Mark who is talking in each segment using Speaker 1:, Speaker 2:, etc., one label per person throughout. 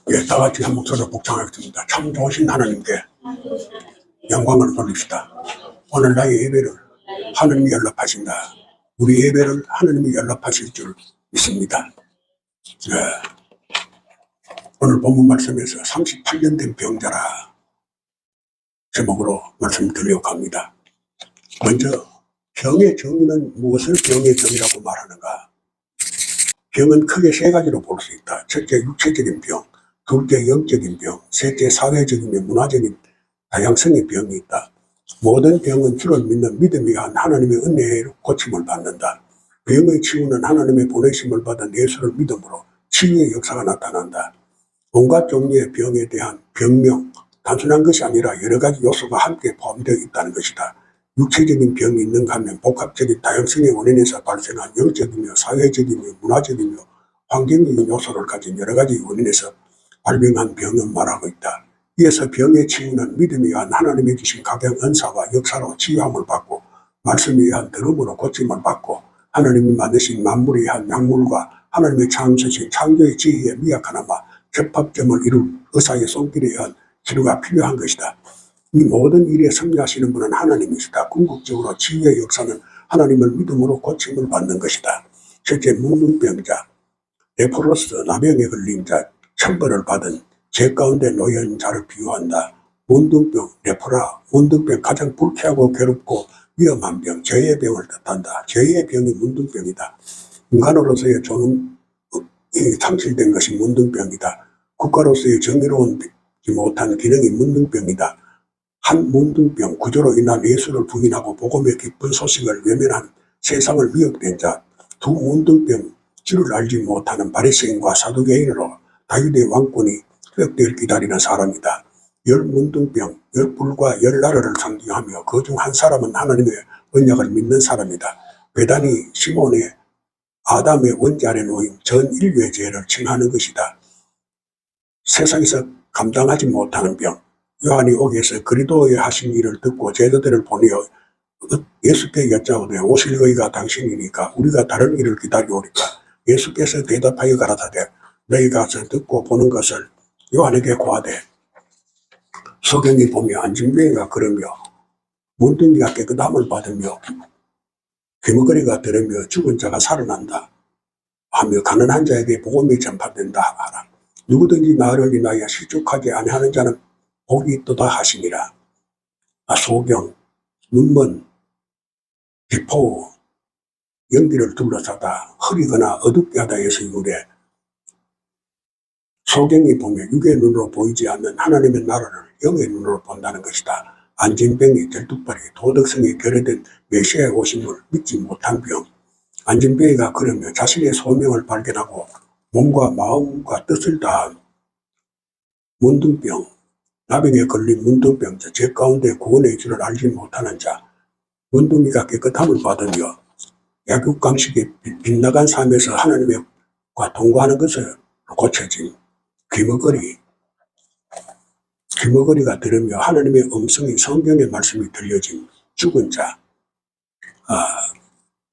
Speaker 1: 예, 다 같이 한 목소리로 복창하겠습니다. 참 좋으신 하나님께 영광을 돌립시다. 오늘 나의 예배를 하나님이 연락하신다. 우리 예배를 하나님이 연락하실 줄 믿습니다. 예, 오늘 본문 말씀에서 38년 된 병자라 제목으로 말씀드리려고 합니다. 먼저 병의 정의는 무엇을 병의 정의라고 말하는가? 병은 크게 세 가지로 볼 수 있다. 첫째, 육체적인 병. 둘째, 영적인 병. 셋째, 사회적이며 문화적인 다양성의 병이 있다. 모든 병은 주를 믿는 믿음에 의한 하나님의 은혜로 고침을 받는다. 병의 치유는 하나님의 보내심을 받은 예수를 믿음으로 치유의 역사가 나타난다. 온갖 종류의 병에 대한 병명, 단순한 것이 아니라 여러 가지 요소가 함께 포함되어 있다는 것이다. 육체적인 병이 있는가 하면 복합적인 다양성의 원인에서 발생한 영적이며 사회적이며 문화적이며 환경적인 요소를 가진 여러 가지 원인에서 발병한 병을 말하고 있다. 이어서 병의 치유는 믿음에 의한 하나님이 주신 각종 은사와 역사로 치유함을 받고 말씀에 의한 들음으로 고침을 받고 하나님이 만드신 만물에 의한 약물과 하나님의 창조신 창조의 지혜에 미약하나마 접합점을 이룰 의사의 손길에 의한 치료가 필요한 것이다. 이 모든 일에 섭리하시는 분은 하나님이시다. 궁극적으로 치유의 역사는 하나님을 믿음으로 고침을 받는 것이다. 실제 문둥병자, 레프로스, 나병에 걸린 자, 천벌을 받은 죄 가운데 놓인 자를 비유한다. 문둥병, 레프라, 문둥병 가장 불쾌하고 괴롭고 위험한 병, 죄의 병을 뜻한다. 죄의 병이 문둥병이다. 인간으로서의 존엄이 상실된 것이 문둥병이다. 국가로서의 정의로운지 못한 기능이 문둥병이다. 한 문둥병 구조로 인한 예수를 부인하고 복음의 기쁜 소식을 외면한 세상을 미혹된 자, 두 문둥병 주를 알지 못하는 바리새인과 사두개인으로 다윗의 왕권이 회복되길 기다리는 사람이다. 열 문둥병, 열 뿔과 열 나라를 상징하며 그 중 한 사람은 하나님의 언약을 믿는 사람이다. 베단이 시몬의 아담의 원죄 아래 놓인 전 인류의 죄를 칭하는 것이다. 세상에서 감당하지 못하는 병, 요한이 오기에서 그리스도의 하신 일을 듣고 제자들을 보내어 예수께 여짜오되 오실 의가 당신이니까 우리가 다른 일을 기다려오리까. 예수께서 대답하여 가라사대 너희가 듣고 보는 것을 요한에게 고하되 소경이 보며 안진병이가 그러며 문둥이가 깨끗함을 받으며 귀머거리가 들으며 죽은 자가 살아난다 하며 가난한 자에게 복음이 전파된다 하라. 누구든지 나를 인하여 실족하게 아니하는 자는 복이 있도다 하시니라. 소경, 눈먼, 비포, 연기를 둘러싸다, 흐리거나 어둡게 하다 해서 유래. 소경이 보며 육의 눈으로 보이지 않는 하나님의 나라를 영의 눈으로 본다는 것이다. 안진병이 절뚝발이 도덕성이 결여된 메시아의 오심을 믿지 못한 병. 안진병이가 그러며 자신의 소명을 발견하고 몸과 마음과 뜻을 다한 문둥병, 나병에 걸린 문둥병자, 죄 가운데 구원의 줄을 알지 못하는 자, 문둥이가 깨끗함을 받으며 약육강식의 빗나간 삶에서 하나님과 동거하는 것을 고쳐진 귀머거리가 들으며 하나님의 음성이 성경의 말씀이 들려진 죽은 자,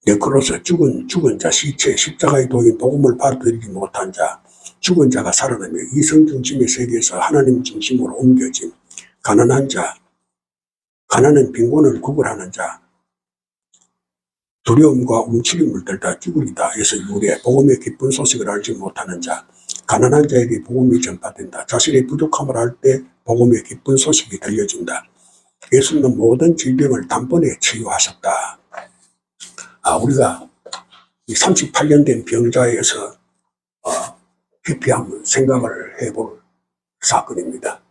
Speaker 1: 네크로스 죽은 자, 시체, 십자가에 도인 복음을 받아들이지 못한 자, 죽은 자가 살아나며 이성 중심의 세계에서 하나님 중심으로 옮겨진 가난한 자, 가난은 빈곤을 구걸하는 자, 두려움과 움츠림을 들다 죽으리다 해서 유래, 복음의 기쁜 소식을 알지 못하는 자, 가난한 자에게 복음이 전파된다. 자신의 부족함을 알 때 복음의 기쁜 소식이 들려진다. 예수님은 모든 질병을 단번에 치유하셨다. 우리가 이 38년 된 병자에서 깊이 한번 생각을 해볼 사건입니다.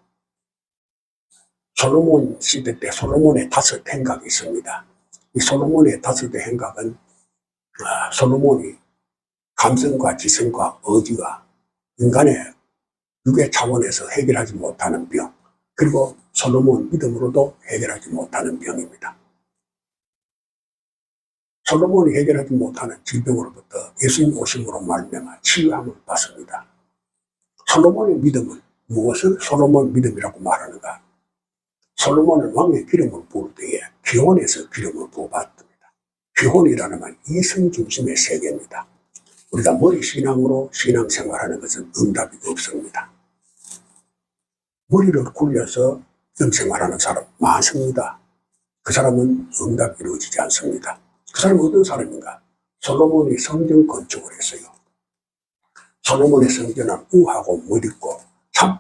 Speaker 1: 솔로몬 시대 때 솔로몬의 5 행각이 있습니다. 이 솔로몬의 5 행각은 솔로몬이 감성과 지성과 의지와 인간의 육의 차원에서 해결하지 못하는 병, 그리고 솔로몬 믿음으로도 해결하지 못하는 병입니다. 솔로몬이 해결하지 못하는 질병으로부터 예수님 오심으로 말미암아 치유함을 받습니다. 솔로몬의 믿음은 무엇을 솔로몬 믿음이라고 말하는가? 솔로몬은 왕의 기름을 부을 때에 기혼에서 기름을 부어받습니다. 기혼이라는 말 이성 중심의 세계입니다. 우리가 머리 신앙으로 신앙생활하는 것은 응답이 없습니다. 머리를 굴려서 영생활하는 사람 많습니다. 그 사람은 응답이 이루어지지 않습니다. 그 사람은 어떤 사람인가? 솔로몬이 성전 건축을 했어요. 솔로몬의 성전은 우하고 멋있고 참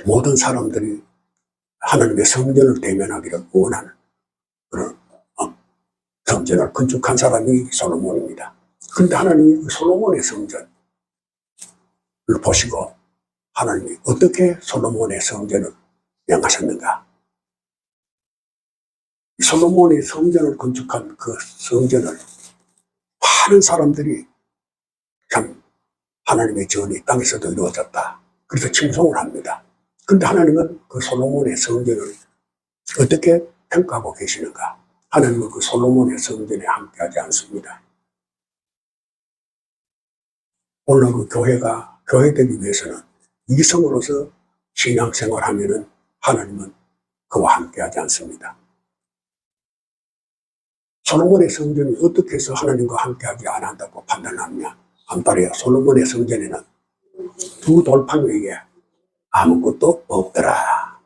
Speaker 1: 모든 사람들이 하나님의 성전을 대면하기를 원하는 그런 성전을 건축한 사람이 솔로몬입니다. 그런데 하나님이 그 솔로몬의 성전을 보시고 하나님이 어떻게 솔로몬의 성전을 명하셨는가? 솔로몬의 성전을 건축한 그 성전을 많은 사람들이 참 하나님의 전이 땅에서도 이루어졌다. 그래서 칭송을 합니다. 그런데 하나님은 그 솔로몬의 성전을 어떻게 평가하고 계시는가? 하나님은 그 솔로몬의 성전에 함께하지 않습니다. 오늘 그 교회가 교회되기 위해서는 이성으로서 신앙생활하면은 하나님은 그와 함께하지 않습니다. 솔로몬의 성전이 어떻게 해서 하나님과 함께하지 않는다고 판단하느냐? 한달에 솔로몬의 성전에는 두 돌판 위에 아무것도 없더라.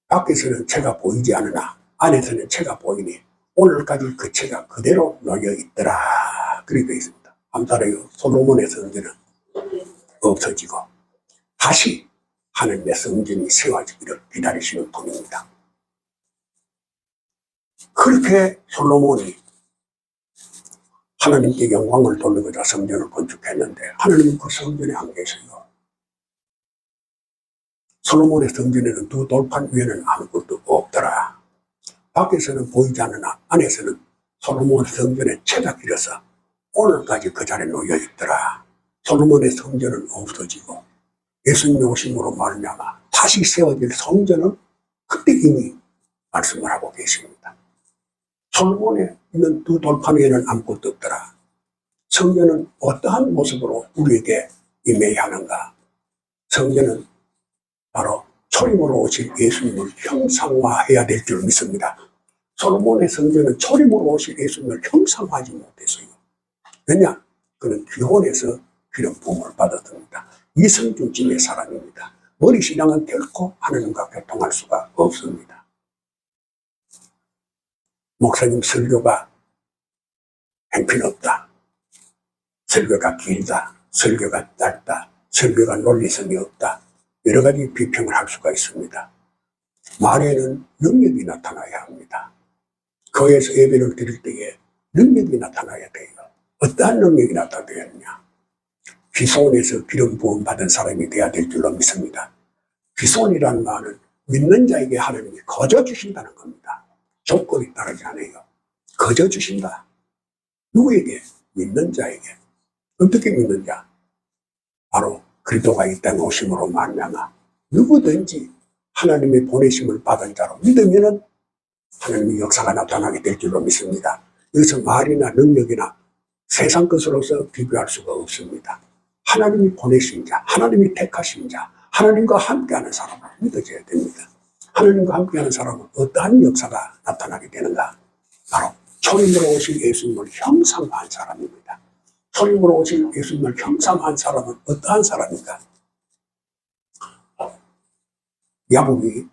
Speaker 1: 밖에서는 채가 보이지 않으나 안에서는 채가 보이니 오늘까지 그 채가 그대로 놓여 있더라. 그렇게 되어 있습니다. 한달에 솔로몬의 성전은 없어지고 다시 하나님의 성전이 세워지기를 기다리시는 분입니다. 그렇게 솔로몬이 하나님께 영광을 돌리고자 성전을 건축했는데 하나님은 그 성전에 안 계세요. 솔로몬의 성전에는 두 돌판 위에는 아무것도 없더라. 밖에서는 보이지 않으나 안에서는 솔로몬의 성전에 채가 길어서 오늘까지 그 자리에 놓여 있더라. 솔로몬의 성전은 없어지고 예수님이 오심으로 말미암아 다시 세워질 성전은 그때 이미 말씀을 하고 계십니다. 솔로몬에 있는 두 돌판 위에는 아무것도 없더라. 성전은 어떠한 모습으로 우리에게 임해야 하는가? 성전은 바로 초림으로 오실 예수님을 형상화해야 될 줄 믿습니다. 솔로몬의 성전은 초림으로 오실 예수님을 형상화하지 못했어요. 왜냐? 그는 기혼에서 기름 부음을 받았습니다. 이성중심의 사람입니다. 머리신앙은 결코 하나님과 교통할 수가 없습니다. 목사님 설교가 행편없다. 설교가 길다. 설교가 짧다. 설교가 논리성이 없다. 여러 가지 비평을 할 수가 있습니다. 말에는 능력이 나타나야 합니다. 교회에서 예배를 드릴 때에 능력이 나타나야 돼요. 어떠한 능력이 나타나야 하느냐? 귀손에서 기름 부음 받은 사람이 되어야 될 줄로 믿습니다. 귀손이라는 말은 믿는 자에게 하나님이 거저 주신다는 겁니다. 조건이 따르지 않아요. 거저 주신다. 누구에게? 믿는 자에게. 어떻게 믿는 자? 바로 그리스도가 이 땅에 오심으로 말미암아 누구든지 하나님의 보내심을 받은 자로 믿으면은 하나님의 역사가 나타나게 될 줄로 믿습니다. 여기서 말이나 능력이나 세상 것으로서 비교할 수가 없습니다. 하나님이 보내신 자, 하나님이 택하신 자, 하나님과 함께하는 사람을 믿어줘야 됩니다. 하나님과 함께하는 사람은 어떠한 역사가 나타나게 되는가? 바로 초림으로 오신 예수님을 형상화한 사람입니다. 초림으로 오신 예수님을 형상화한 사람은 어떠한 사람인가? 야곱이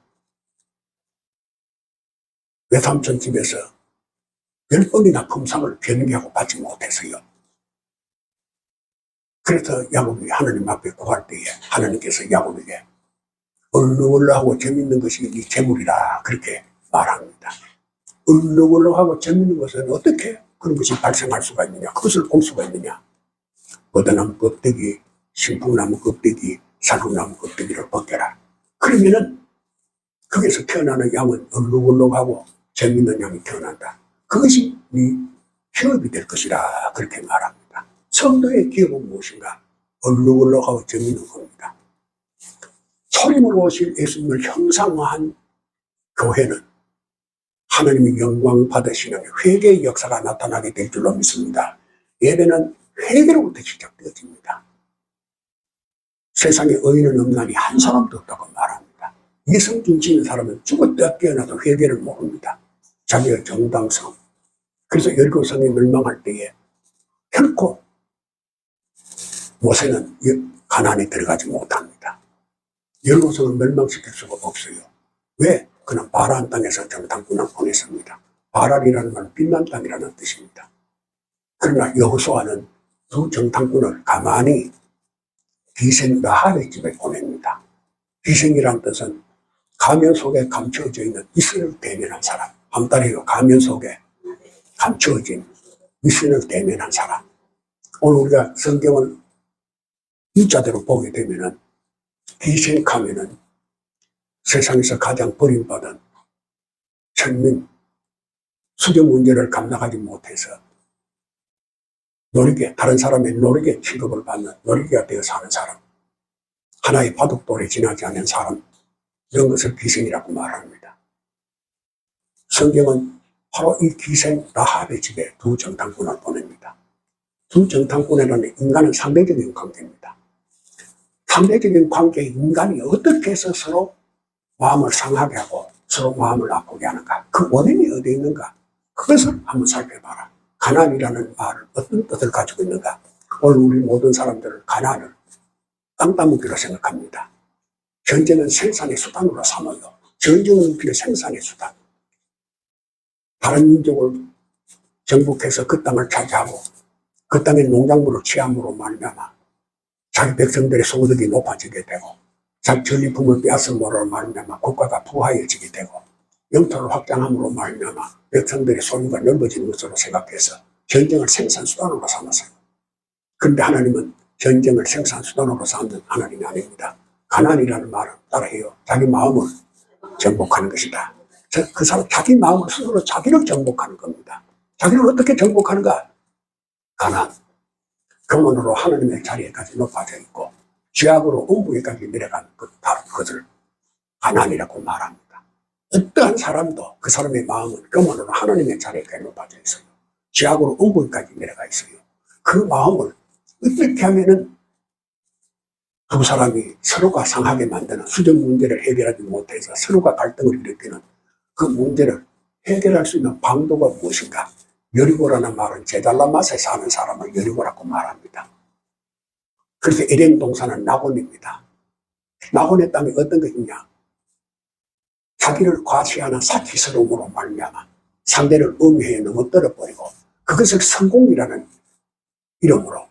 Speaker 1: 외삼촌 집에서 10번이나 품상을 변개하고 받지 못해서요. 그래서 야곱이 하나님 앞에 구할 때에 하나님께서 야곱에게 얼렁얼렁하고 재밌는 것이 네 재물이라 그렇게 말합니다. 얼렁얼렁하고 재밌는 것은 어떻게 그런 것이 발생할 수가 있느냐? 그것을 볼 수가 있느냐? 버드나무 껍데기, 신풍나무 껍데기, 살구나무 껍데기를 벗겨라. 그러면은 거기서 태어나는 양은 얼렁얼렁하고 재밌는 양이 태어난다. 그것이 네 기업이 될 것이라 그렇게 말합니다. 성도의 기업은 무엇인가? 얼렁얼렁하고 재밌는 겁니다. 초림으로 오실 예수님을 형상화한 교회는 하나님의 영광 받으시는 회개의 역사가 나타나게 될 줄로 믿습니다. 예배는 회개로부터 시작되어집니다. 세상에 의인은 없나니 한 사람도 없다고 말합니다. 이성중심인 사람은 죽었다 깨어나도 회개를 모릅니다. 자기의 정당성. 그래서 열거성이 멸망할 때에 결코 모세는 가나안에 들어가지 못합니다. 연구성을 멸망시킬 수가 없어요. 왜? 그는 바란 땅에서 정탐꾼을 보냈습니다. 바란이라는 말은 빛난 땅이라는 뜻입니다. 그러나 여호수아는 두 정탐꾼을 가만히 기생 라합의 집에 보냅니다. 기생이란 뜻은 가면 속에 감추어져 있는 위신을 대면한 사람. 함따래요. 가면 속에 감추어진 위신을 대면한 사람. 오늘 우리가 성경을 일자대로 보게 되면은 기생하면은 세상에서 가장 버림받은 천민, 수경 문제를 감당하지 못해서 노리개, 다른 사람의 노리개 취급을 받는 노리개가 되어 사는 사람, 하나의 바둑돌에 지나지 않는 사람, 이런 것을 기생이라고 말합니다. 성경은 바로 이 기생 라합의 집에 두 정탐꾼을 보냅니다. 두 정탐꾼에는 인간은 상대적인 관계입니다. 상대적인 관계의 인간이 어떻게 해서 서로 마음을 상하게 하고 서로 마음을 아프게 하는가, 그 원인이 어디에 있는가, 그것을 한번 살펴봐라. 가난이라는 말을 어떤 뜻을 가지고 있는가. 오늘 우리 모든 사람들은 가난을 땅 따먹기로 생각합니다. 전쟁은 생산의 수단으로 삼아요. 전쟁은 우리의 생산의 수단. 다른 민족을 정복해서 그 땅을 차지하고 그 땅의 농작물을 취함으로 말미암아 자기 백성들의 소득이 높아지게 되고 자기 전리품을 빼앗음으로 말미암아 국가가 부하여지게 되고 영토를 확장함으로 말미암아 백성들의 소유가 넓어지는 것으로 생각해서 전쟁을 생산수단으로 삼았어요. 그런데 하나님은 전쟁을 생산수단으로 삼는 하나님이 아닙니다. 가난이라는 말은 따라해요. 자기 마음을 정복하는 것이다. 그 사람 자기 마음을 스스로 자기를 정복하는 겁니다. 자기를 어떻게 정복하는가? 가난. 금원으로 하나님의 자리에까지 높아져 있고 죄악으로 음부에까지 내려간 그것을 가난이라고 말합니다. 어떠한 사람도 그 사람의 마음은 금원으로 하나님의 자리에까지 높아져 있어요. 죄악으로 음부에까지 내려가 있어요. 그 마음을 어떻게 하면은 두 사람이 서로가 상하게 만드는 수정 문제를 해결하지 못해서 서로가 갈등을 일으키는 그 문제를 해결할 수 있는 방도가 무엇인가? 여리고라는 말은 제달라 맛에 사는 사람을 여리고라고 말합니다. 그래서 에덴 동산은 낙원입니다. 낙원의 땅이 어떤 것이냐? 자기를 과시하는 사치스러움으로 말미암아 상대를 음해에 넘어뜨려버리고 그것을 성공이라는 이름으로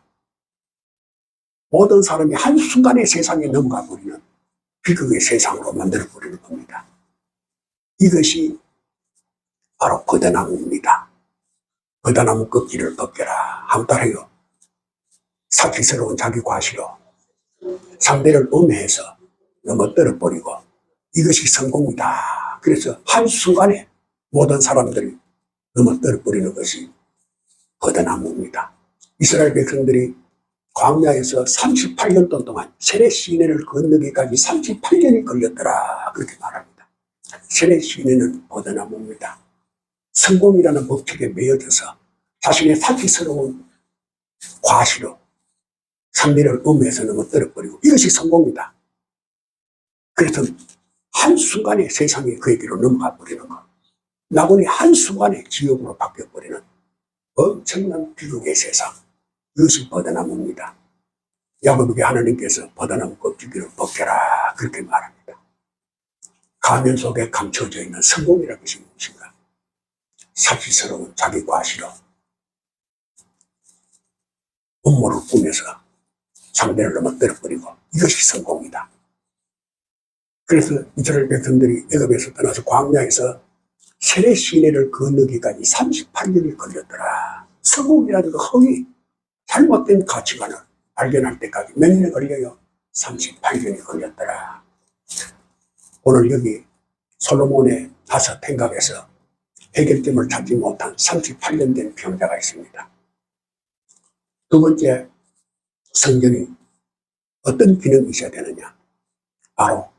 Speaker 1: 모든 사람이 한순간에 세상에 넘어가 버리는 비극의 세상으로 만들어버리는 겁니다. 이것이 바로 버드나무입니다. 버드나무 껍질을 벗겨라. 함따라요. 사치스러운 자기 과시로 상대를 음해해서 넘어뜨려버리고 이것이 성공이다. 그래서 한순간에 모든 사람들이 넘어뜨려버리는 것이 버드나무입니다. 이스라엘 백성들이 광야에서 38년 동안 세례 시내를 건너기까지 38년이 걸렸더라. 그렇게 말합니다. 세례 시내는 버드나무입니다. 성공이라는 법칙에 매여져서 자신의 사치스러운 과시로 상대를 음해해서 넘어뜨려버리고 이것이 성공이다. 그래서 한순간에 세상이 그에게로 넘어가 버리는 것. 낙원이 한순간에 지옥으로 바뀌어버리는 엄청난 비극의 세상. 이것이 버드나무입니다. 야곱에게 하나님께서 버드나무 껍질을 벗겨라. 그렇게 말합니다. 가면 속에 감춰져 있는 성공이라는 것이 무엇인가? 사치스러운 자기 과시로 음모를 꾸며서 상대를 넘어뜨려버리고 이것이 성공이다. 그래서 이스라엘 백성들이 애굽에서 떠나서 광야에서 세례 시내를 건너기까지 38년이 걸렸더라. 성공이라는 그 허위, 잘못된 가치관을 발견할 때까지 몇 년이 걸려요? 38년이 걸렸더라. 오늘 여기 솔로몬의 5 행각에서 해결점을 찾지 못한 38년 된 병자가 있습니다. 두 번째, 성경이 어떤 기능이 있어야 되느냐? 바로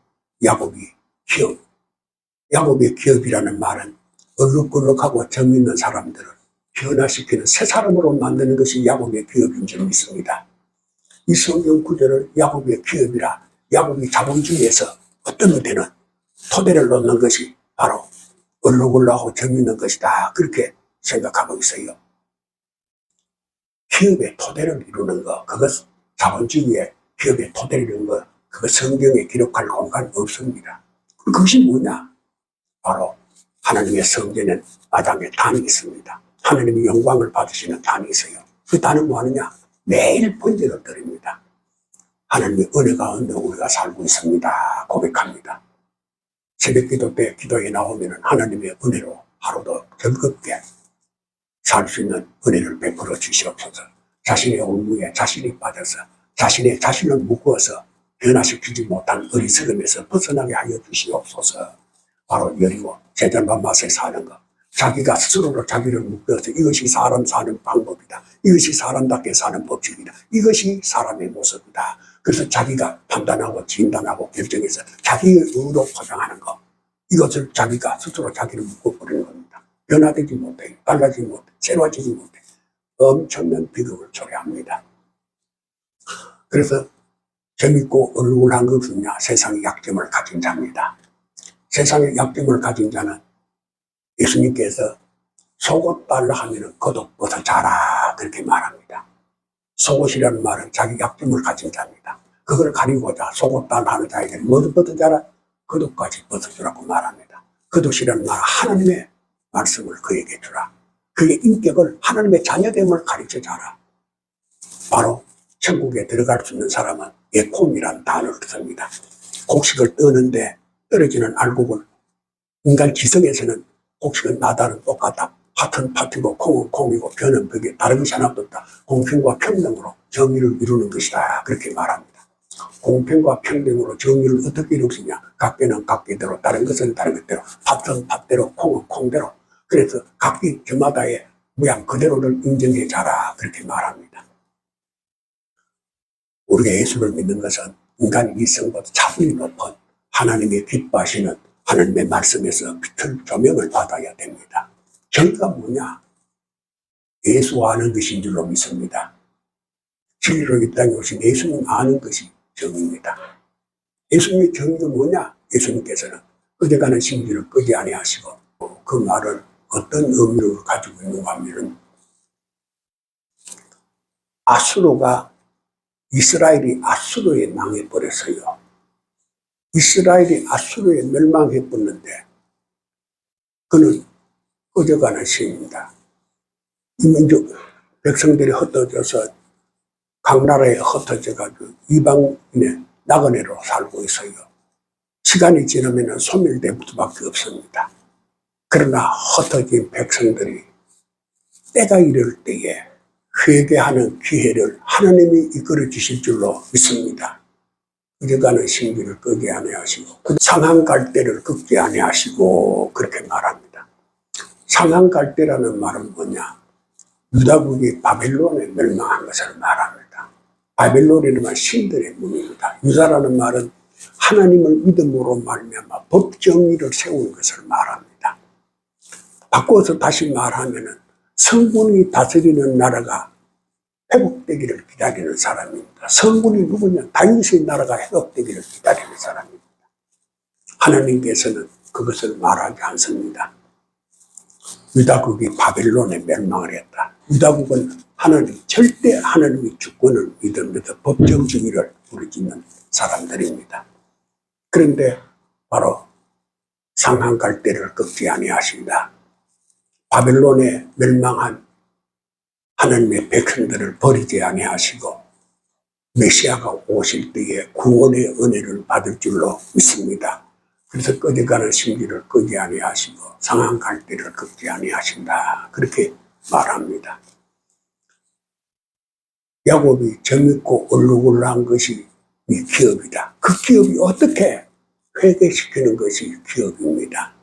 Speaker 1: 야곱이 기업. 야곱의 기업이라는 말은 얼룩덜룩하고 정 있는 사람들을 변화시키는 새 사람으로 만드는 것이 야곱의 기업인 줄 믿습니다. 이 성경 구절을 야곱의 기업이라, 야곱이 자본주의에서 어떤 의대는 토대를 놓는 것이 바로 얼룩덜룩하고 정 있는 것이다. 그렇게 생각하고 있어요. 기업의 토대를 이루는 것, 그것 자본주의의 기업의 토대를 이루는 것, 그 성경에 기록할 공간 없습니다. 그것이 뭐냐? 바로 하나님의 성전엔 마당에 단이 있습니다. 하나님이 영광을 받으시는 단이 있어요. 그 단은 뭐 하느냐? 매일 번제를 드립니다. 하나님의 은혜 가운데 우리가 살고 있습니다. 고백합니다. 새벽 기도 때 기도에 나오면 하나님의 은혜로 하루도 즐겁게 살 수 있는 은혜를 베풀어 주시옵소서. 자신의 업무에 자신이 빠져서 자신의 자신을 묶어서 변화시키지 못한 어리석음에서 벗어나게 하여 주시옵소서. 바로 여리고 제자만 맛에 사는 것. 자기가 스스로로 자기를 묶어서 이것이 사람 사는 방법이다. 이것이 사람답게 사는 법칙이다. 이것이 사람의 모습이다. 그래서 자기가 판단하고 진단하고 결정해서 자기의 의로 포장하는 것. 이것을 자기가 스스로 자기를 묶어버리는 겁니다. 변화되지 못해, 달라지지 못해, 새로워지지 못해. 엄청난 비극을 초래합니다. 그래서 재밌고 얼굴한 것은요, 세상의 약점을 가진 자입니다. 세상의 약점을 가진 자는 예수님께서 속옷 달라 하면은 겉옷 벗어 자라 그렇게 말합니다. 속옷이라는 말은 자기 약점을 가진 자입니다. 그걸 가리고자 속옷 달라 하는 자에게 뭐를 벗어 자라? 겉옷까지 벗어주라고 말합니다. 겉옷이라는 말은 하나님의 말씀을 그에게 주라. 그의 인격을 하나님의 자녀됨을 가르쳐 자라. 바로 천국에 들어갈 수 있는 사람은 에콤이라는 단어를 씁니다. 곡식을 떠는데 떨어지는 알곡을 인간 지성에서는 곡식은 나다는 똑같다. 팥은 팥이고 콩은 콩이고 벼는 벼게 다른 것이 하나도 없다. 공평과 평등으로 정의를 이루는 것이다. 그렇게 말합니다. 공평과 평등으로 정의를 어떻게 이루느냐? 각계는 각계대로, 다른 것은 다른 것대로, 팥은 팥대로, 콩은 콩대로. 그래서 각기 저마다의 모양 그대로를 인정해 자라. 그렇게 말합니다. 우리가 예수를 믿는 것은 인간 이성보다 차분히 높은 하나님의 기뻐하시는 하나님의 말씀에서 빛을 조명을 받아야 됩니다. 결과가 뭐냐? 예수 아는 것인 줄로 믿습니다. 진리로 이 땅에 오신 예수님 아는 것이 정입니다. 예수님의 정의가 뭐냐? 예수님께서는 끄져가는 심지를 끄지 아니하시고 그 말은 어떤 의미를 가지고 있는가 하면 아수르가 이스라엘이 아수르에 망해버렸어요. 이스라엘이 아수르에 멸망해버렸는데 그는 꺼져가는 시입니다. 이 민족 백성들이 흩어져서 각 나라에 흩어져가지고 이방인의 나그네로 살고 있어요. 시간이 지나면 소멸될 수밖에 없습니다. 그러나 흩어진 백성들이 때가 이를 때에 회개하는 기회를 하나님이 이끌어 주실 줄로 믿습니다. 꺼져가는 신비를 끄게 아니하시고 상한 갈대를 긋게 아니하시고 그렇게 말합니다. 상한 갈대라는 말은 뭐냐? 유다국이 바벨론에 멸망한 것을 말합니다. 바벨론이라는 말은 신들의 문입니다. 유다라는 말은 하나님을 믿음으로 말미암아 법 정의를 세우는 것을 말합니다. 바꿔서 다시 말하면은 성군이 다스리는 나라가 회복되기를 기다리는 사람입니다. 성군이 누구냐? 다윗의 나라가 회복되기를 기다리는 사람입니다. 하나님께서는 그것을 말하지 않습니다. 유다국이 바벨론에 멸망을 했다. 유다국은 하나님, 절대 하나님의 주권을 믿으면서 법정주의를 부르짖는 사람들입니다. 그런데 바로 상한 갈대를 꺾지 아니하신다. 바벨론에 멸망한 하나님의 백성들을 버리지 아니하시고 메시아가 오실 때에 구원의 은혜를 받을 줄로 믿습니다. 그래서 꺼져가는 심기를 끄지 아니하시고 상한 갈대를 꺾지 아니하신다. 그렇게 말합니다. 야곱이 정있고 얼룩얼룩한 것이 이 기업이다. 그 기업이 어떻게 회개시키는 것이 기업입니다.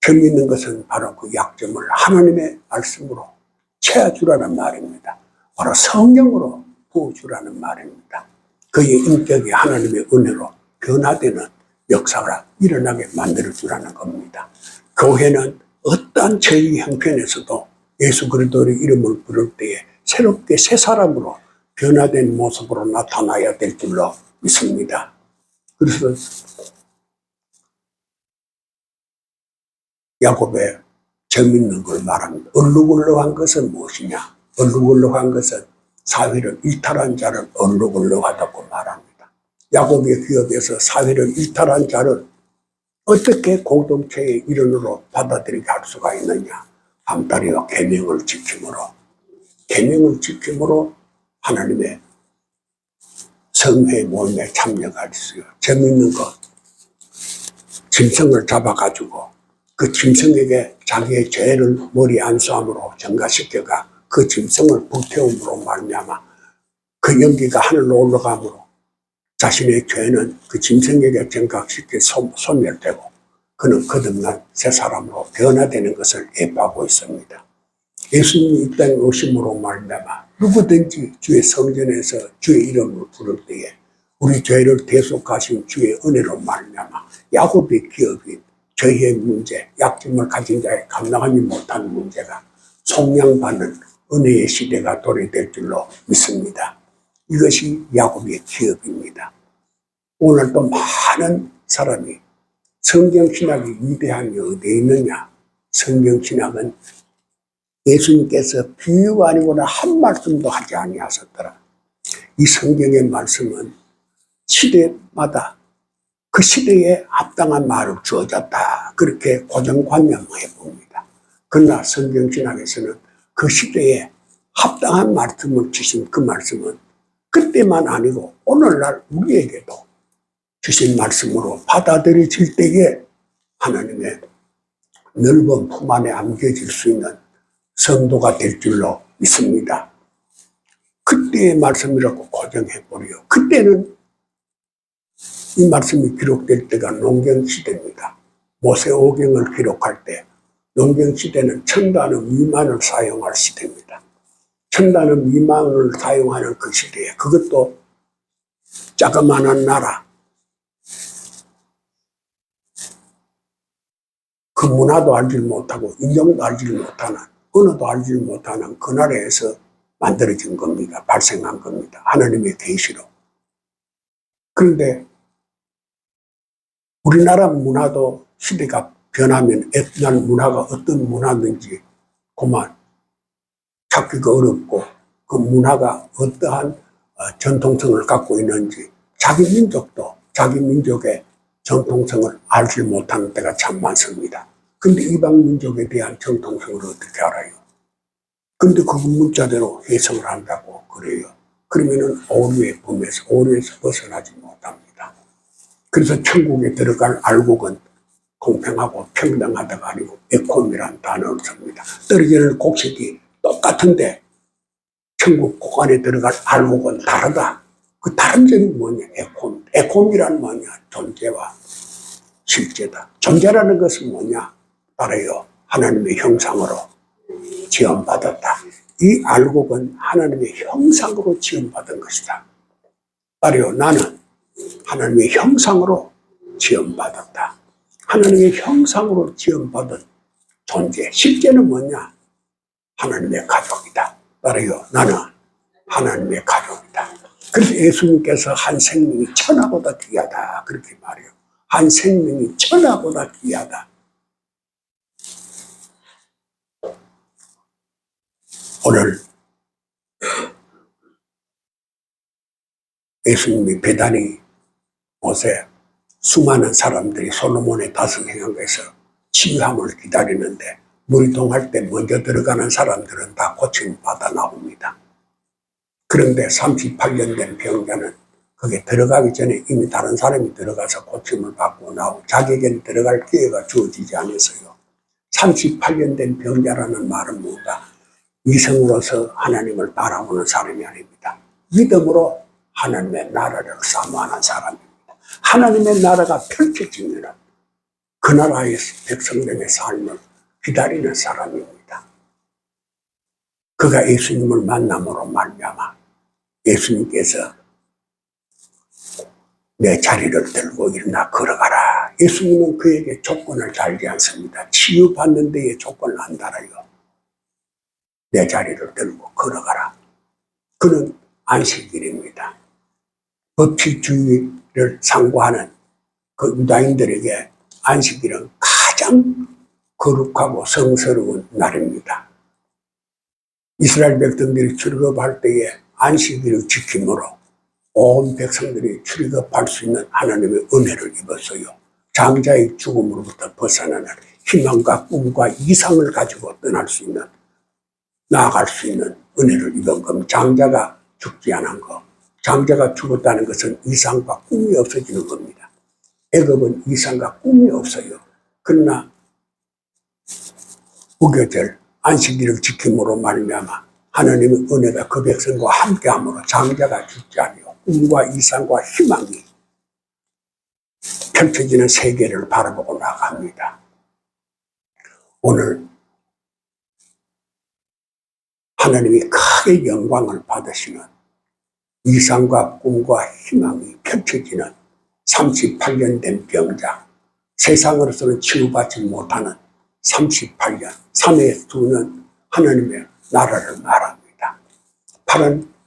Speaker 1: 재미있는 것은 바로 그 약점을 하나님의 말씀으로 채워주라는 말입니다. 바로 성령으로 부어주라는 말입니다. 그의 인격이 하나님의 은혜로 변화되는 역사가 일어나게 만들어주라는 겁니다. 교회는 어떠한 죄의 형편에서도 예수 그리스도의 이름을 부를 때에 새롭게 새 사람으로 변화된 모습으로 나타나야 될 줄로 믿습니다. 그래서 야곱의 재밌는 걸 말합니다. 얼룩얼룩한 것은 무엇이냐? 얼룩얼룩한 것은 사회를 일탈한 자를 얼룩얼룩하다고 말합니다. 야곱의 기업에서 사회를 이탈한 자를 어떻게 공동체의 일원으로 받아들이게 할 수가 있느냐. 함따리와 계명을 지킴으로 하나님의 성회 모임에 참여할 수 있어요. 재미있는 것, 짐승을 잡아가지고 그 짐승에게 자기의 죄를 머리 안수함으로 전가시켜가 그 짐승을 불태움으로 말미암아 그 연기가 하늘로 올라가므로 자신의 죄는 그 짐승에게 전가시켜 소멸되고 그는 거듭난 새 사람으로 변화되는 것을 예표하고 있습니다. 예수님이 이 땅에 오심으로 말미암아 누구든지 주의 성전에서 주의 이름을 부를 때에 우리 죄를 대속하신 주의 은혜로 말미암아 야곱의 기업인 죄의 문제, 약점을 가진 자의 감당하지 못하는 문제가 속량받는 은혜의 시대가 도래될 줄로 믿습니다. 이것이 야곱의 기업입니다. 오늘도 많은 사람이 성경신학이 위대함이 어디에 있느냐? 성경신학은 예수님께서 비유 아니고는 한 말씀도 하지 아니하셨더라. 이 성경의 말씀은 시대마다 그 시대에 합당한 말을 주어졌다. 그렇게 고정관념해 봅니다. 그러나 성경신학에서는 그 시대에 합당한 말씀을 주신 그 말씀은 그때만 아니고 오늘날 우리에게도 주신 말씀으로 받아들여질 때에 하나님의 넓은 품 안에 안겨질 수 있는 성도가 될 줄로 믿습니다. 그때의 말씀이라고 고정해버려요. 그때는 이 말씀이 기록될 때가 농경시대입니다. 모세오경을 기록할 때 농경시대는 천단어 미만을 사용할 시대입니다. 천단어 미만을 사용하는 그 시대에 그것도 자그마한 나라 그 문화도 알지 못하고 인종도 알지 못하는 언어도 알지 못하는 그 나라에서 만들어진 겁니다. 발생한 겁니다. 하나님의 계시로. 그런데 우리나라 문화도 시대가 변하면 옛날 문화가 어떤 문화인지 그만 찾기가 어렵고 그 문화가 어떠한 전통성을 갖고 있는지 자기 민족도 자기 민족의 전통성을 알지 못하는 때가 참 많습니다. 근데 이방 민족에 대한 전통성을 어떻게 알아요? 근데 그 문자대로 해석을 한다고 그래요. 그러면은 오류에서 벗어나지 못합니다. 그래서 천국에 들어갈 알곡은 공평하고 평등하다가 아니고 에콤이라는 단어를 씁니다. 떨어지는 곡식이 똑같은데 천국 곳간에 들어갈 알곡은 다르다. 그 다른 점이 뭐냐? 에콤이란 뭐냐? 존재와 실제다. 존재라는 것은 뭐냐? 알아요. 하나님의 형상으로 지음받았다. 이 알곡은 하나님의 형상으로 지음받은 것이다. 알아요. 나는 하나님의 형상으로 지음받았다. 하나님의 형상으로 지음받은 존재. 실제는 뭐냐? 하나님의 가족이다. 알아요. 나는 하나님의 가족이다. 그래서 예수님께서 한 생명이 천하보다 귀하다. 그렇게 말해요. 한 생명이 천하보다 귀하다. 오늘 예수님이 베다니 곳에 수많은 사람들이 솔로몬의 다섯 행악에서 치유함을 기다리는데 물이동할 때 먼저 들어가는 사람들은 다 고침을 받아 나옵니다. 그런데 38년 된 병자는 거기에 들어가기 전에 이미 다른 사람이 들어가서 고침을 받고 나오고 자기에게는 들어갈 기회가 주어지지 않았어요. 38년 된 병자라는 말은 뭔가 이성으로서 하나님을 바라보는 사람이 아닙니다. 믿음으로 하나님의 나라를 사모하는 사람입니다. 하나님의 나라가 펼쳐지면 그 나라의 백성들의 삶을 기다리는 사람입니다. 그가 예수님을 만남으로 말미암아 예수님께서 내 자리를 들고 일어나 걸어가라. 예수님은 그에게 조건을 달지 않습니다. 치유받는 데에 조건을 안 달아요. 내 자리를 들고 걸어가라. 그는 안식일입니다. 법치주의를 상고하는 그 유다인들에게 안식일은 가장 거룩하고 성스러운 날입니다. 이스라엘 백성들이 출애굽할 때에 안식일을 지킴으로 온 백성들이 출애굽할 수 있는 하나님의 은혜를 입었어요. 장자의 죽음으로부터 벗어나는 희망과 꿈과 이상을 가지고 떠날 수 있는, 나아갈 수 있는 은혜를 입은 겁니다. 장자가 죽지 않은 것. 장자가 죽었다는 것은 이상과 꿈이 없어지는 겁니다. 애굽은 이상과 꿈이 없어요. 그러나 무교절 안식일을 지킴으로 말미암아 하나님의 은혜가 그 백성과 함께함으로 장자가 죽지 아니요 꿈과 이상과 희망이 펼쳐지는 세계를 바라보고 나갑니다. 오늘 하나님이 크게 영광을 받으시는 이상과 꿈과 희망이 펼쳐지는 38년 된 병자, 세상으로서는 치유받지 못하는 38년, 3회 2는 하나님의 나라를 말합니다. 8은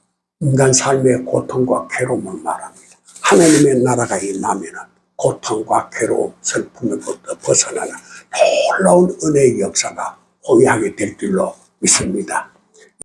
Speaker 1: 인간 삶의 고통과 괴로움을 말합니다. 하나님의 나라가 임하면 고통과 괴로움, 슬픔으로부터 벗어나는 놀라운 은혜의 역사가 호위하게 될 줄로 믿습니다.